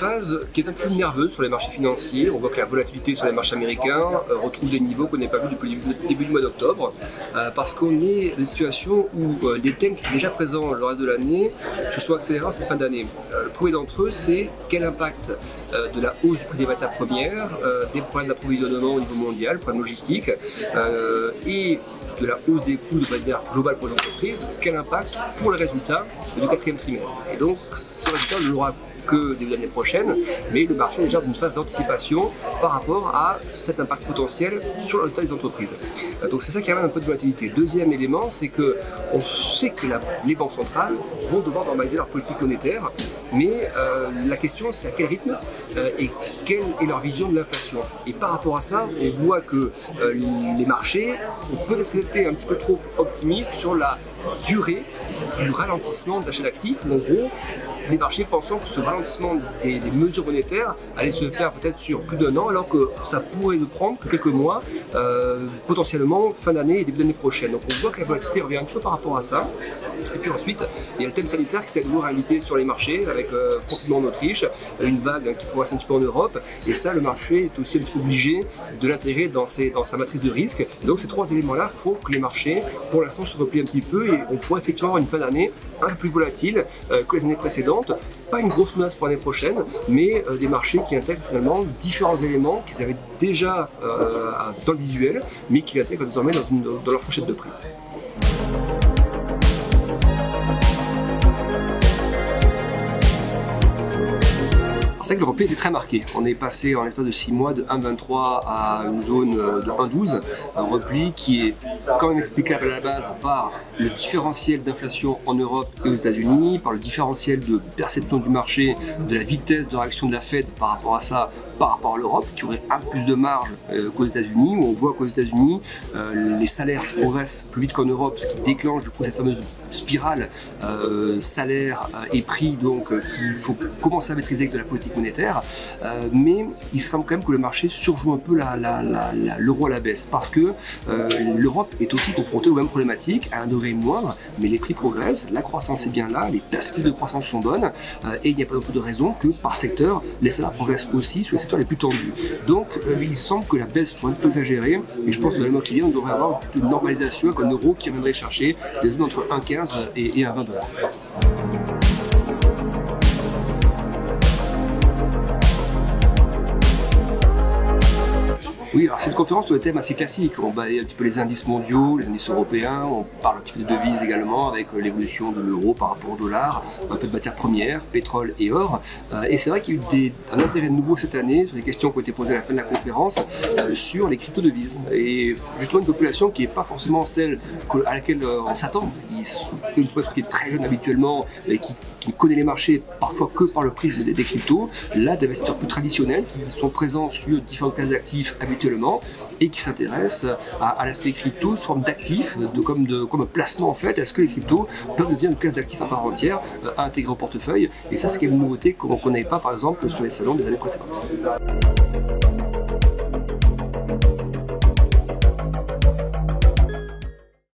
phase qui est un peu nerveuse sur les marchés financiers. On voit que la volatilité sur les marchés américains retrouve des niveaux qu'on n'a pas vus depuis le début du mois d'octobre, parce qu'on est dans une situation où les thèmes qui étaient déjà présents le reste de l'année se sont accélérés en cette fin d'année. Le premier d'entre eux, c'est quel impact de la hausse du prix des matières premières, des problèmes d'approvisionnement au niveau mondial, problèmes logistiques, et de la hausse des coûts de manière globale pour les entreprises, quel impact pour les résultats du quatrième trimestre. Et donc, ce résultat, on ne l'aura que début d'année prochaine, mais le marché est déjà dans une phase d'anticipation par rapport à cet impact potentiel sur le résultat des entreprises. Donc c'est ça qui amène un peu de volatilité. Deuxième élément, c'est que on sait que les banques centrales vont devoir normaliser leur politique monétaire, mais la question c'est à quel rythme et quelle est leur vision de l'inflation. Et par rapport à ça, on voit que les marchés ont peut-être été un petit peu trop optimistes sur la durée du ralentissement des achats d'actifs, où en gros, les marchés pensant que ce ralentissement des mesures monétaires allait se faire peut-être sur plus d'1 an, alors que ça pourrait ne prendre que quelques mois, potentiellement fin d'année et début d'année prochaine. Donc on voit que la volatilité revient un petit peu par rapport à ça. Et puis ensuite, il y a le thème sanitaire qui s'est de nouveau réinvité sur les marchés, avec confinement en Autriche, une vague qui progresse un petit peu en Europe, et ça, le marché est aussi un petit peu obligé de l'intégrer dans sa matrice de risque. Et donc ces trois éléments-là font que les marchés, pour l'instant, se replient un petit peu, et on pourrait effectivement avoir une fin d'année un peu plus volatile que les années précédentes. Pas une grosse menace pour l'année prochaine, mais des marchés qui intègrent finalement différents éléments qu'ils avaient déjà dans le visuel, mais qui l'intègrent désormais dans leur fourchette de prix. C'est vrai que le repli était très marqué. On est passé en l'espace de 6 mois de 1,23 à une zone de 1,12, un repli qui est quand même explicable à la base par le différentiel d'inflation en Europe et aux États-Unis, par le différentiel de perception du marché, de la vitesse de réaction de la Fed par rapport à ça, par rapport à l'Europe, qui aurait un peu plus de marge qu'aux États-Unis, où on voit qu'aux États-Unis, les salaires progressent plus vite qu'en Europe, ce qui déclenche du coup cette fameuse spirale salaire et prix, donc qu'il faut commencer à maîtriser avec de la politique monétaire, mais il semble quand même que le marché surjoue un peu l'euro à la baisse, parce que l'Europe est aussi confrontée aux mêmes problématiques, à un degré moindre, mais les prix progressent, la croissance est bien là, les perspectives de croissance sont bonnes, et il n'y a pas beaucoup de raison que par secteur, les salaires progressent aussi sur les secteurs les plus tendus. Donc il semble que la baisse soit un peu exagérée, et je pense que dans les mois qui viennent, on devrait avoir une normalisation avec un euro qui viendrait chercher des zones entre 1,15 et 1,20 $. Oui, alors cette conférence sur le thème assez classique. On balaye un petit peu les indices mondiaux, les indices européens, on parle un petit peu de devises également avec l'évolution de l'euro par rapport au dollar, un peu de matières premières, pétrole et or. Et c'est vrai qu'il y a eu un intérêt nouveau cette année sur les questions qui ont été posées à la fin de la conférence sur les crypto-devises. Et justement une population qui n'est pas forcément celle à laquelle on s'attend. Une population qui est très jeune habituellement et qui connaît les marchés parfois que par le prisme des cryptos. Là, des investisseurs plus traditionnels qui sont présents sur différentes classes d'actifs habituellement et qui s'intéressent à l'aspect crypto sous forme d'actifs, comme un placement en fait. Est-ce que les cryptos peuvent devenir une classe d'actifs à part entière à intégrer au portefeuille? Et ça, c'est une nouveauté qu'on n'avait pas par exemple sur les salons des années précédentes.